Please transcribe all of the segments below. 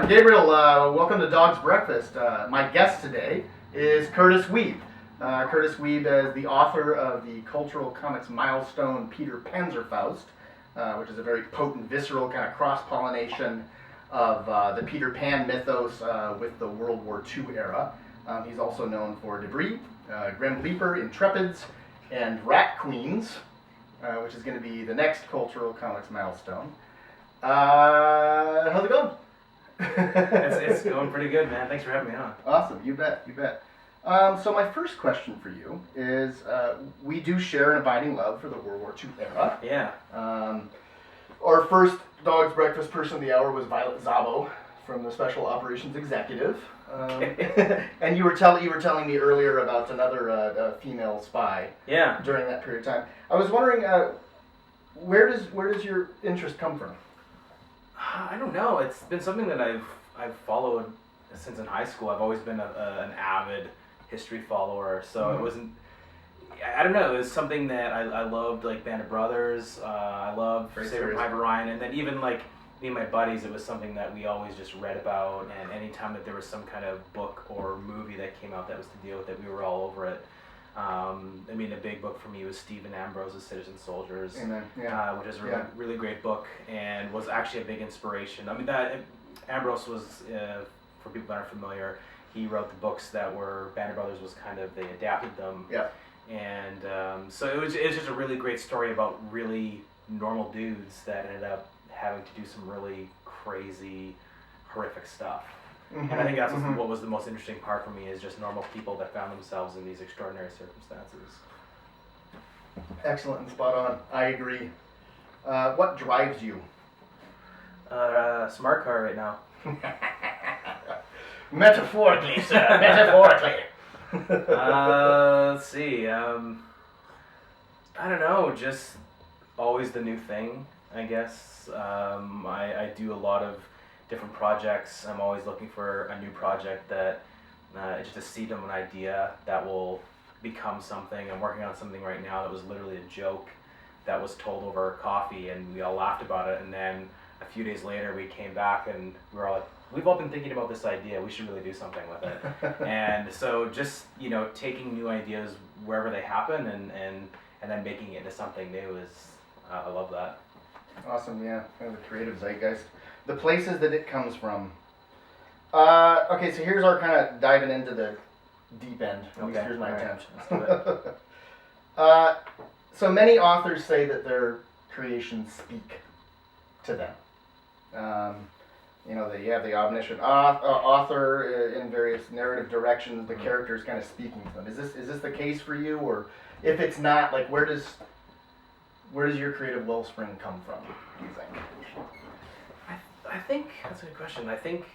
Gabriel, welcome to Dog's Breakfast. My guest today is Kurtis Wiebe. Kurtis Wiebe is the author of the cultural comics milestone Peter Panzerfaust, which is a very potent, visceral kind of cross-pollination of the Peter Pan mythos with the World War II era. He's also known for Debris, Grim Leaper, Intrepids, and Rat Queens, which is going to be the next cultural comics milestone. How's it going? It's going pretty good, man. Thanks for having me on. Awesome, you bet. So my first question for you is, we do share an abiding love for the World War II era. Yeah. Our first Dog's Breakfast person of the hour was Violet Szabo from the Special Operations Executive. And you were telling me earlier about another female spy. Yeah. During that period of time. I was wondering, where does your interest come from? I don't know. It's been something that I've followed since in high school. I've always been an avid history follower, so It wasn't. I don't know. It was something that I loved, like Band of Brothers. I loved Saving Private Ryan, and then even like me and my buddies, it was something that we always just read about. And anytime that there was some kind of book or movie that came out that was to deal with it, we were all over it. I mean, a big book for me was Stephen Ambrose's Citizen Soldiers, which is a really great book and was actually a big inspiration. I mean, Ambrose was, for people that aren't familiar, he wrote the books that were, Band of Brothers was kind of, they adapted them. Yeah. And so it was just a really great story about really normal dudes that ended up having to do some really crazy, horrific stuff. Mm-hmm. And I think that's what was the most interesting part for me, is just normal people that found themselves in these extraordinary circumstances. Excellent and spot on. I agree. What drives you? Smart car right now. Metaphorically, sir. Metaphorically. Let's see. I don't know. Just always the new thing, I guess. I do a lot of different projects. I'm always looking for a new project that just a seed of an idea that will become something. I'm working on something right now that was literally a joke that was told over coffee, and we all laughed about it. And then a few days later, we came back and we were all like, we've all been thinking about this idea. We should really do something with it. And so just, taking new ideas wherever they happen and then making it into something new is, I love that. Awesome, yeah. Kind of the creative zeitgeist. The places that it comes from. Okay, so here's our kind of diving into the deep end. Okay. Here's my attempt. Let's do it. So many authors say that their creations speak to them. That you have the omniscient author in various narrative directions. The characters kind of speaking to them. Is this the case for you, or if it's not, like where does your creative wellspring come from? Do you think? I think that's a good question. I think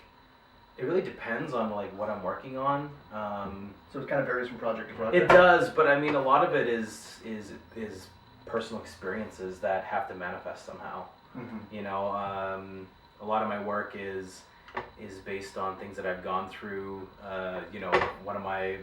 it really depends on like what I'm working on. So it kind of varies from project to project. It does, but I mean a lot of it is personal experiences that have to manifest somehow. Mm-hmm. A lot of my work is based on things that I've gone through. One of my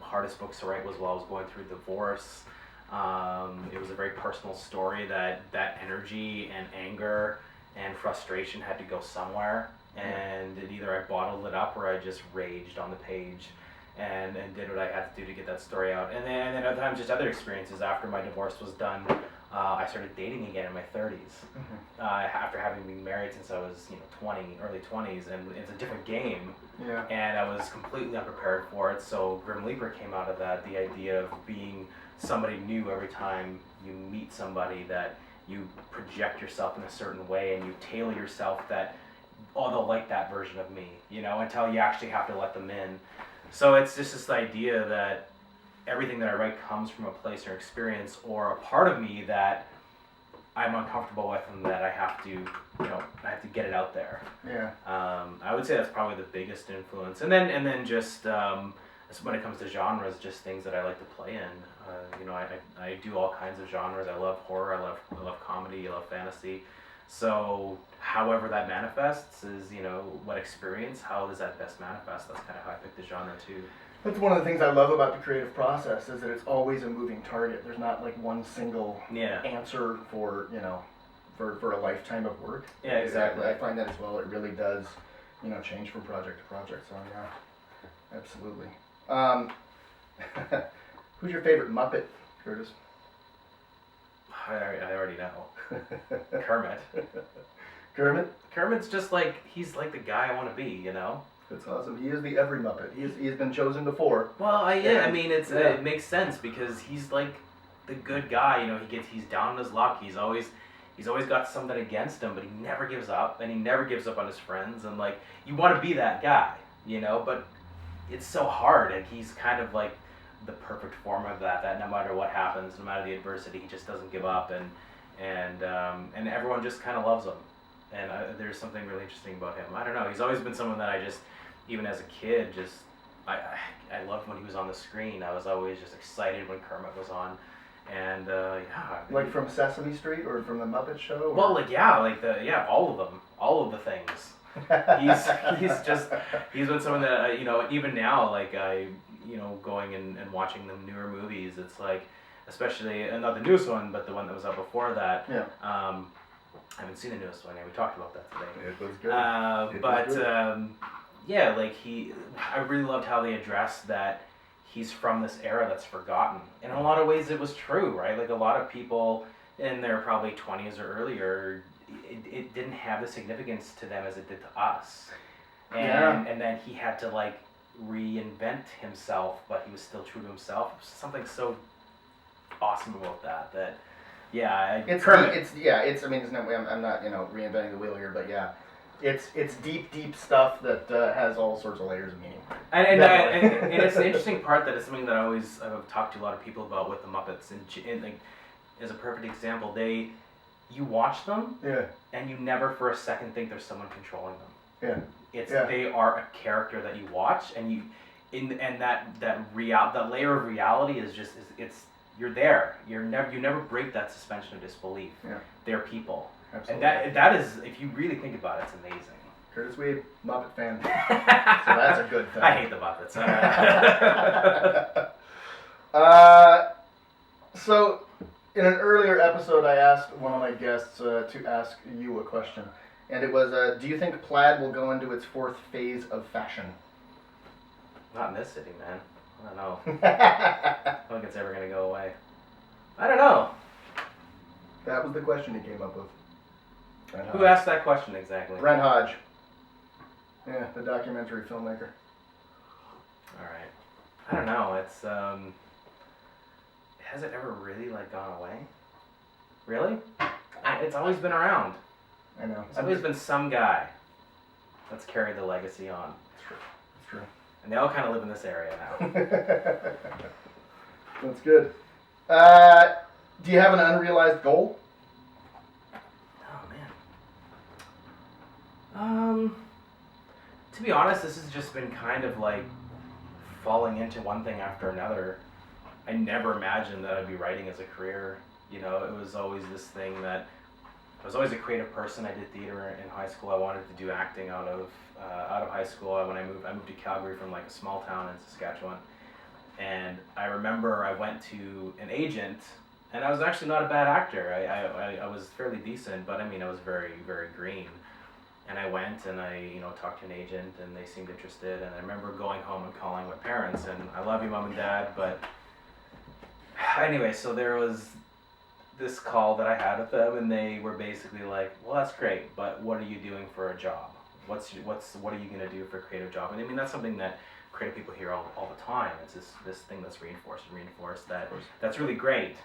hardest books to write was while I was going through divorce. It was a very personal story that energy and anger and frustration had to go somewhere, and either I bottled it up or I just raged on the page and did what I had to do to get that story out. And then other times just other experiences. After my divorce was done, I started dating again in my 30s. Mm-hmm. After having been married since I was 20, early 20s, and it's a different game. Yeah. And I was completely unprepared for it. So Grim Leaper came out of that, the idea of being somebody new every time you meet somebody, that you project yourself in a certain way and you tailor yourself that, they'll like that version of me, until you actually have to let them in. So it's just this idea that everything that I write comes from a place or experience or a part of me that I'm uncomfortable with and that I have to get it out there. Yeah. I would say that's probably the biggest influence. And then just when it comes to genres, just things that I like to play in. I do all kinds of genres. I love horror, I love comedy, I love fantasy. So however that manifests is, what experience, how does that best manifest? That's kind of how I pick the genre too. That's one of the things I love about the creative process, is that it's always a moving target. There's not like one single answer for a lifetime of work. Yeah, exactly. I find that as well. It really does change from project to project. So yeah, absolutely. Who's your favorite Muppet, Kurtis? I already know. Kermit. Kermit? Kermit's just like, he's like the guy I want to be, That's awesome. He is the every Muppet. He's been chosen before. Well, I mean, it makes sense because he's like the good guy. He's down on his luck. He's always got something against him, but he never gives up, and he never gives up on his friends. And like, you want to be that guy, but it's so hard. And he's kind of like the perfect form of that. That no matter what happens, no matter the adversity, he just doesn't give up, and everyone just kind of loves him. And there's something really interesting about him. I don't know. He's always been someone that I just, even as a kid, I loved when he was on the screen. I was always just excited when Kermit was on. And like from Sesame Street or from the Muppet Show? Or? Well, all of them, all of the things. He's been someone that even now, like going and watching the newer movies, it's like, especially not the newest one, but the one that was out before that. Yeah. I haven't seen the newest one yet. We talked about that today. It was good. I really loved how they addressed that he's from this era that's forgotten. And in a lot of ways it was true, right? Like a lot of people in their probably 20s or earlier, it didn't have the significance to them as it did to us. And then he had to like reinvent himself, but he was still true to himself. Something so awesome about that. Yeah, it's I mean, there's no way I'm not reinventing the wheel here, but yeah, it's deep stuff that has all sorts of layers of meaning. And it's an interesting part that is something that I've talked to a lot of people about with the Muppets, and like as a perfect example, you watch them, and you never for a second think there's someone controlling them. They are a character that you watch, and that layer of reality is just you're there. You never break that suspension of disbelief. Yeah. They're people. Absolutely. And that is, if you really think about it, it's amazing. Kurtis Wiebe, Muppet fan. So that's a good thing. I hate the Muppets. So in an earlier episode, I asked one of my guests to ask you a question, and it was, do you think plaid will go into its fourth phase of fashion? Not in this city, man. I don't know. I don't think it's ever going to go away. I don't know. That was the question he came up with. Who asked that question exactly? Brent Hodge. Yeah, the documentary filmmaker. Alright. I don't know. It's, has it ever really, like, gone away? Really? It's always been around. I know. There's always been some guy that's carried the legacy on. It's true. And they all kind of live in this area now. That's good. Do you have an unrealized goal? Oh, man. To be honest, this has just been kind of like falling into one thing after another. I never imagined that I'd be writing as a career. It was always this thing that I was always a creative person. I did theater in high school. I wanted to do acting out of high school. When I moved to Calgary from like a small town in Saskatchewan, and I remember I went to an agent, and I was actually not a bad actor. I was fairly decent, but I mean I was very, very green. And I went and I talked to an agent, and they seemed interested. And I remember going home and calling my parents, and I love you, Mom and Dad, but anyway, so there was this call that I had with them, and they were basically like, well, that's great, but what are you doing for a job? What are you going to do for a creative job? And I mean, that's something that creative people hear all the time. It's this thing that's reinforced that's really great,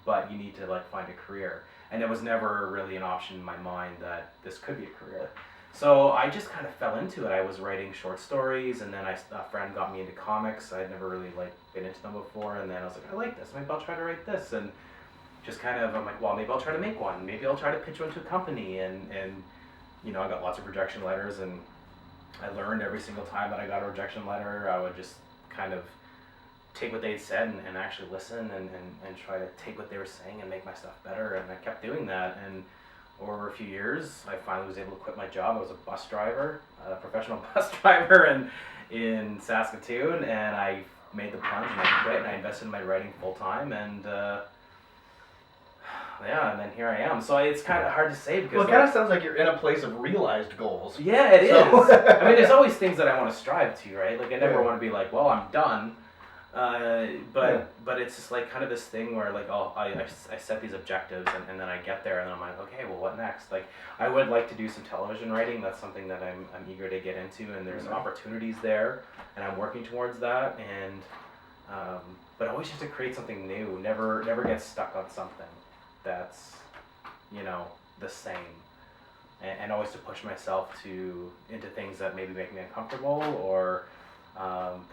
but you need to like find a career. And it was never really an option in my mind that this could be a career. So I just kind of fell into it. I was writing short stories, and then a friend got me into comics. I had never really like been into them before, and then I was like, I like this. Maybe I'll try to write this. And just kind of, I'm like, well, maybe I'll try to make one. Maybe I'll try to pitch one to a company. And I got lots of rejection letters, and I learned every single time that I got a rejection letter, I would just kind of take what they'd said and actually listen and try to take what they were saying and make my stuff better. And I kept doing that. And over a few years, I finally was able to quit my job. I was a bus driver, a professional bus driver in Saskatoon, and I made the plunge and I quit, and I invested in my writing full time. And yeah, and then here I am. So it's kind of hard to say because Well, it kind of sounds like you're in a place of realized goals. Yeah, it is. So- I mean, there's always things that I want to strive to, right? Like I never want to be like, well, I'm done. But it's just like kind of this thing where like I set these objectives and then I get there and then I'm like, okay, well, what next? Like I would like to do some television writing. That's something that I'm eager to get into, and there's opportunities there, and I'm working towards that. And but always just to create something new. Never get stuck on something that's the same. And always to push myself into things that maybe make me uncomfortable, or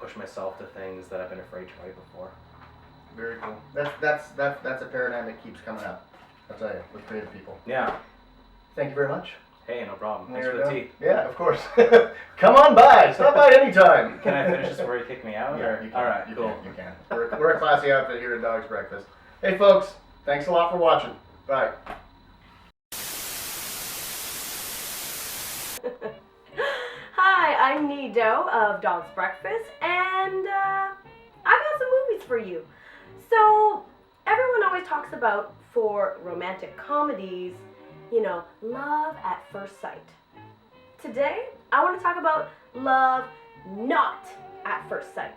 push myself to things that I've been afraid to write before. Very cool. That's a paradigm that keeps coming up. I'll tell you, with creative people. Yeah. Thank you very much. Hey, no problem. Thanks There for we the go. tea. Yeah, of course. Come on by. Stop by anytime. Can I finish this before you kick me out? Yeah, Or? you can. All right, You cool. Can, you can. We're a classy outfit here at Dog's Breakfast. Hey, folks. Thanks a lot for watching. Bye. Hi, I'm Nhi Do of Dog's Breakfast, and I got some movies for you. So, everyone always talks about, for romantic comedies, love at first sight. Today, I want to talk about love not at first sight.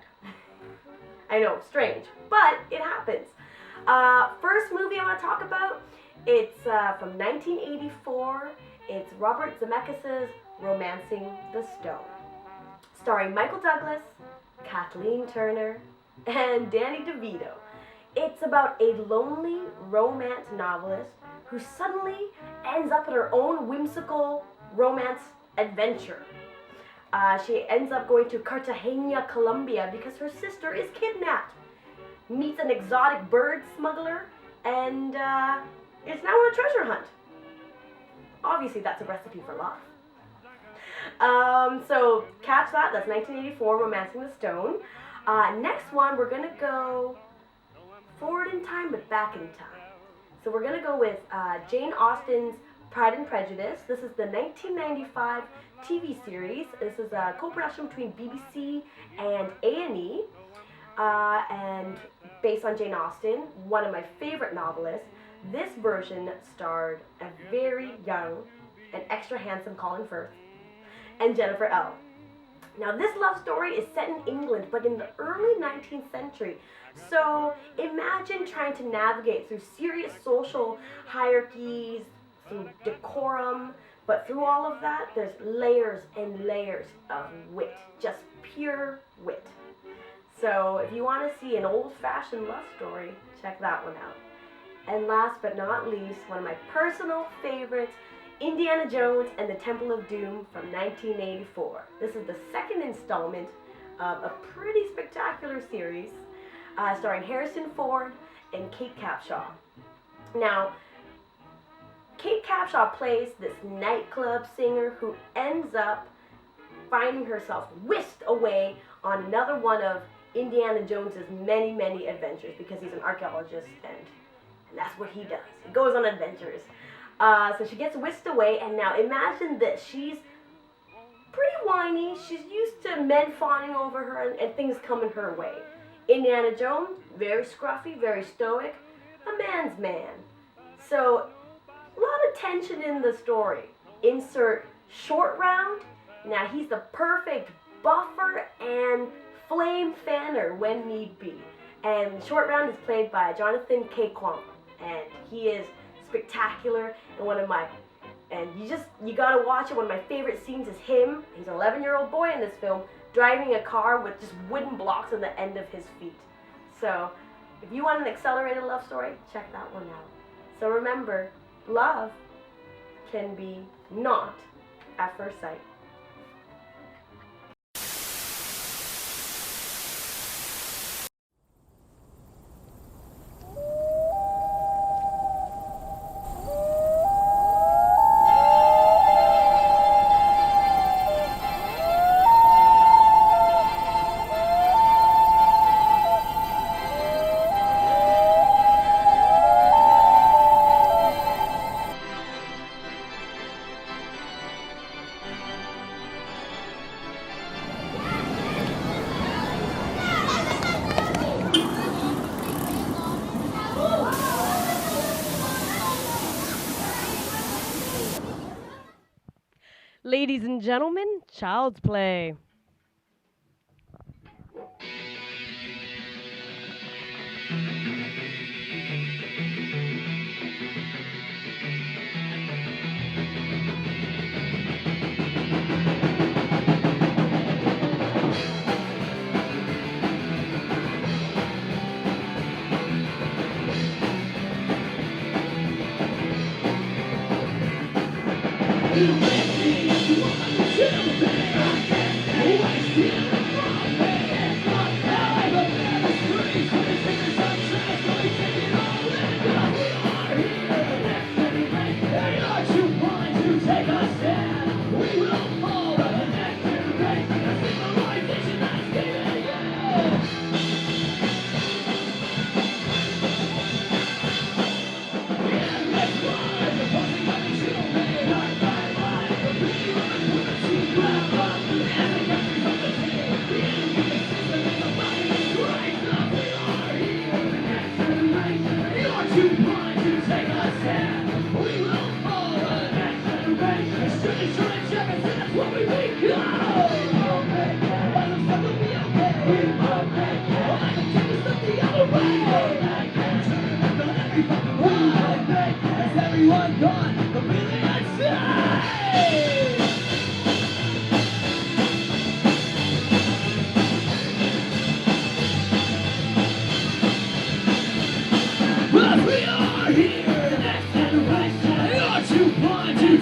I know, strange, but it happens. First movie I want to talk about, it's from 1984. It's Robert Zemeckis' Romancing the Stone, starring Michael Douglas, Kathleen Turner, and Danny DeVito. It's about a lonely romance novelist who suddenly ends up at her own whimsical romance adventure. She ends up going to Cartagena, Colombia, because her sister is kidnapped, meets an exotic bird smuggler, and is now on a treasure hunt. Obviously, that's a recipe for love. So catch that. That's 1984, Romancing the Stone. Next one, we're gonna go forward in time, but back in time. So we're gonna go with Jane Austen's Pride and Prejudice. This is the 1995 TV series. This is a co-production between BBC and A&E, and based on Jane Austen, one of my favorite novelists. This version starred a very young and extra handsome Colin Firth and Jennifer L. Now, this love story is set in England, but in the early 19th century. So imagine trying to navigate through serious social hierarchies, through decorum, but through all of that, there's layers and layers of wit, just pure wit. So if you want to see an old-fashioned love story, check that one out. And last but not least, one of my personal favorites, Indiana Jones and the Temple of Doom from 1984. This is the second installment of a pretty spectacular series starring Harrison Ford and Kate Capshaw. Now, Kate Capshaw plays this nightclub singer who ends up finding herself whisked away on another one of Indiana Jones's many, many adventures, because he's an archaeologist and that's what he does. He goes on adventures. So she gets whisked away, and now imagine this. She's pretty whiny. She's used to men fawning over her and things coming her way. Indiana Jones, very scruffy, very stoic, a man's man. So a lot of tension in the story. Insert Short Round. Now he's the perfect buffer and flame fanner when need be. And Short Round is played by Jonathan K. Kwong, and he is spectacular and one of my, and you gotta watch it. One of my favorite scenes is him. He's an 11-year-old boy in this film driving a car with just wooden blocks on the end of his feet. So if you want an accelerated love story, check that one out. So remember, love can be not at first sight. Ladies and gentlemen, Child's Play.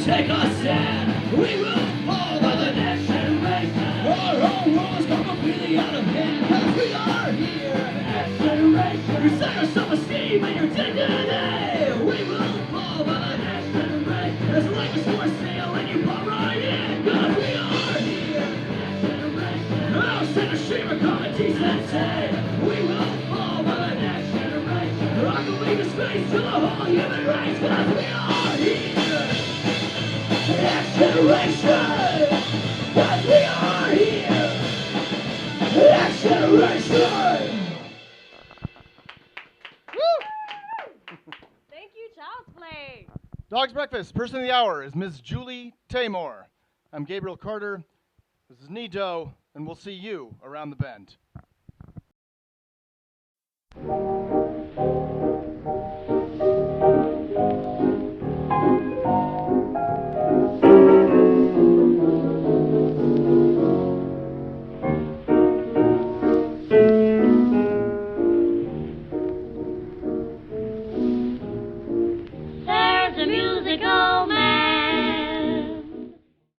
Take a stand, we will fall by the next generation. Our whole world's gone completely out of hand, cause we are here, the next generation. You set your self-esteem and your dignity. We will fall by the next generation. As life is for sale and you pop right in, cause we are here, the next generation. I'll send a stream of common decency. We will fall by the next generation. I can leave a space to the whole human race, cause we are here. Next generation, cause we are here. Next generation. Thank you, Child's Play. Dog's Breakfast, person of the hour is Ms. Julie Taymor. I'm Gabriel Carter. This is Nhi Do, and we'll see you around the bend.